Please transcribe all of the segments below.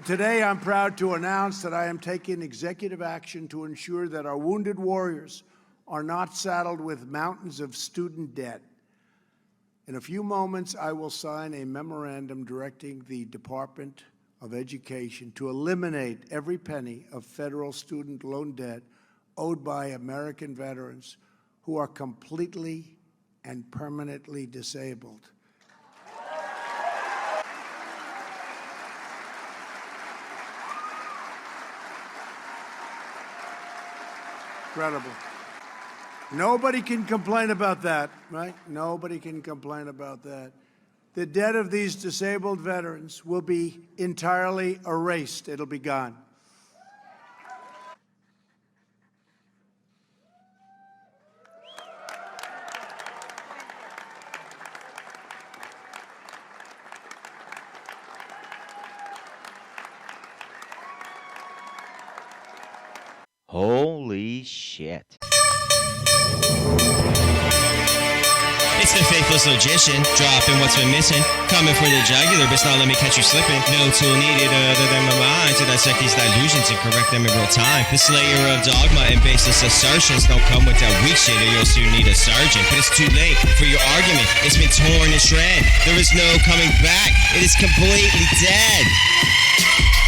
Today, I'm proud to announce that I am taking executive action to ensure that our wounded warriors are not saddled with mountains of student debt. In a few moments, I will sign a memorandum directing the Department of Education to eliminate every penny of federal student loan debt owed by American veterans who are completely and permanently disabled. Incredible. Nobody can complain about that, right? Nobody can complain about that. The debt of these disabled veterans will be entirely erased. It'll be gone. Holy shit. It's the faithless logician, dropping what's been missing, coming for the jugular, but not let me catch you slipping. No tool needed other than my mind to dissect these delusions and correct them in real time. The slayer of dogma and baseless assertions don't come with that weak shit or you'll soon need a surgeon. But it's too late for your argument. It's been torn to shred. There is no coming back. It is completely dead.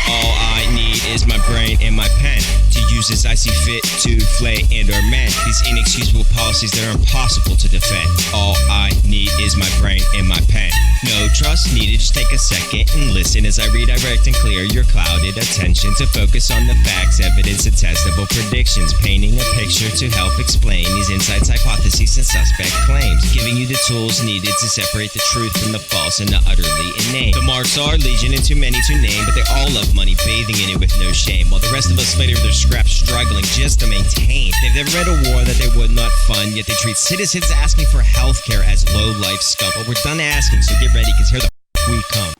All I need is my brain and my pen to use as I see fit to flay and or mend these inexcusable policies that are impossible to defend. All I need is my brain and my pen. No trust needed, just take a second and listen as I redirect and clear your clouded attention to focus on the facts, evidence, and testable predictions, painting a picture to help explain these insights, hypotheses, and suspect claims, giving you the tools needed to separate the truth from the false and the utterly inane. The marks are legion and too many to name, but they all love money, bathing in it with no shame, while the rest of us fight over their scraps, struggling just to maintain. They've never read a war that they would not fund, yet they treat citizens asking for healthcare as low-life scum. But we're done asking, so get ready, because here the we come.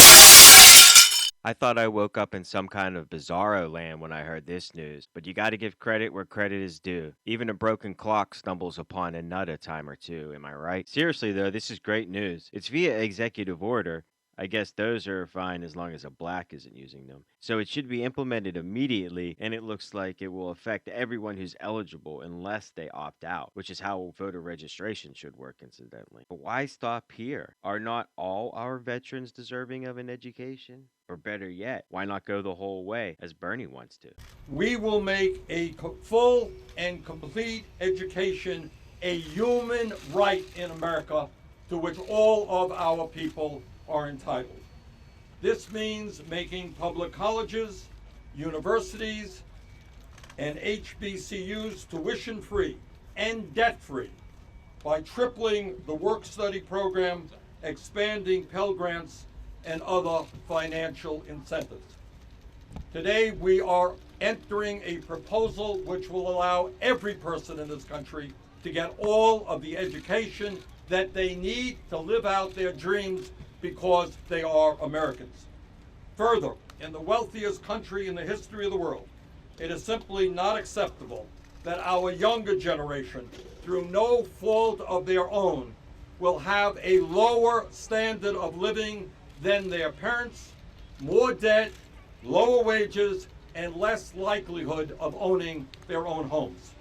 I thought I woke up in some kind of bizarro land when I heard this news, but you gotta give credit where credit is due. Even a broken clock stumbles upon a nut a time or two, am I right? Seriously though, this is great news. It's via executive order. I guess those are fine as long as a black isn't using them. So it should be implemented immediately, and it looks like it will affect everyone who's eligible unless they opt out, which is how voter registration should work, incidentally. But why stop here? Are not all our veterans deserving of an education? Or better yet, why not go the whole way, as Bernie wants to? We will make a full and complete education a human right in America to which all of our people are entitled. This means making public colleges, universities, and HBCUs tuition-free and debt-free by tripling the work-study program, expanding Pell Grants, and other financial incentives. Today, we are entering a proposal which will allow every person in this country to get all of the education that they need to live out their dreams because they are Americans. Further, in the wealthiest country in the history of the world, it is simply not acceptable that our younger generation, through no fault of their own, will have a lower standard of living than their parents, more debt, lower wages, and less likelihood of owning their own homes.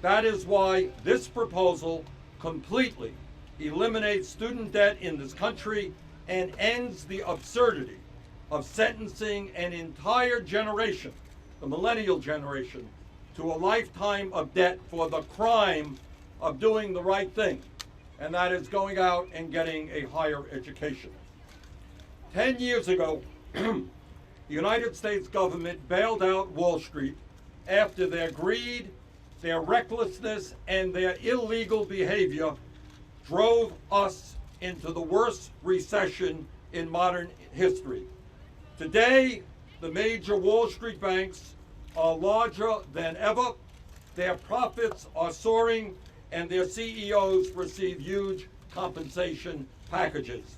That is why this proposal completely eliminates student debt in this country and ends the absurdity of sentencing an entire generation, the millennial generation, to a lifetime of debt for the crime of doing the right thing, and that is going out and getting a higher education. 10 years ago, the United States government bailed out Wall Street after their greed, their recklessness, and their illegal behavior drove us into the worst recession in modern history. Today, the major Wall Street banks are larger than ever, their profits are soaring, and their CEOs receive huge compensation packages.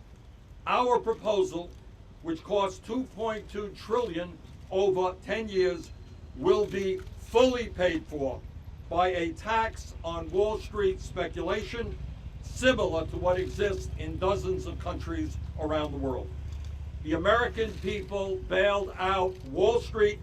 Our proposal, which costs $2.2 trillion over 10 years, will be fully paid for by a tax on Wall Street speculation, similar to what exists in dozens of countries around the world. The American people bailed out Wall Street.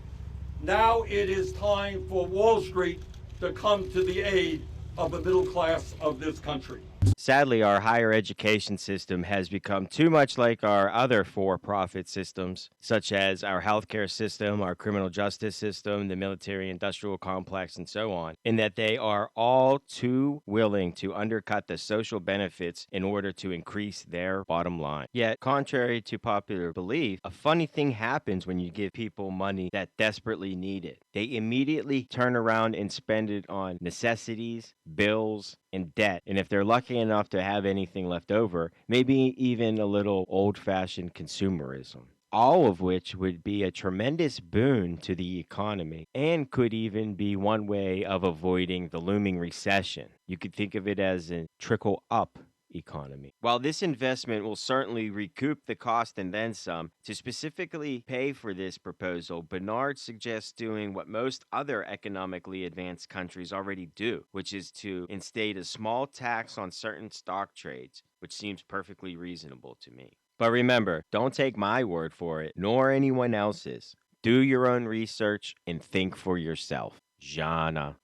Now it is time for Wall Street to come to the aid of the middle class of this country. Sadly, our higher education system has become too much like our other for profit systems, such as our healthcare system, our criminal justice system, the military industrial complex, and so on, in that they are all too willing to undercut the social benefits in order to increase their bottom line. Yet, contrary to popular belief, a funny thing happens when you give people money that desperately need it. They immediately turn around and spend it on necessities, bills, and debt. And if they're lucky enough to have anything left over, maybe even a little old fashioned consumerism. All of which would be a tremendous boon to the economy and could even be one way of avoiding the looming recession. You could think of it as a trickle up economy. While this investment will certainly recoup the cost and then some, to specifically pay for this proposal, Bernard suggests doing what most other economically advanced countries already do, which is to instate a small tax on certain stock trades, which seems perfectly reasonable to me. But remember, don't take my word for it, nor anyone else's. Do your own research and think for yourself. Jana.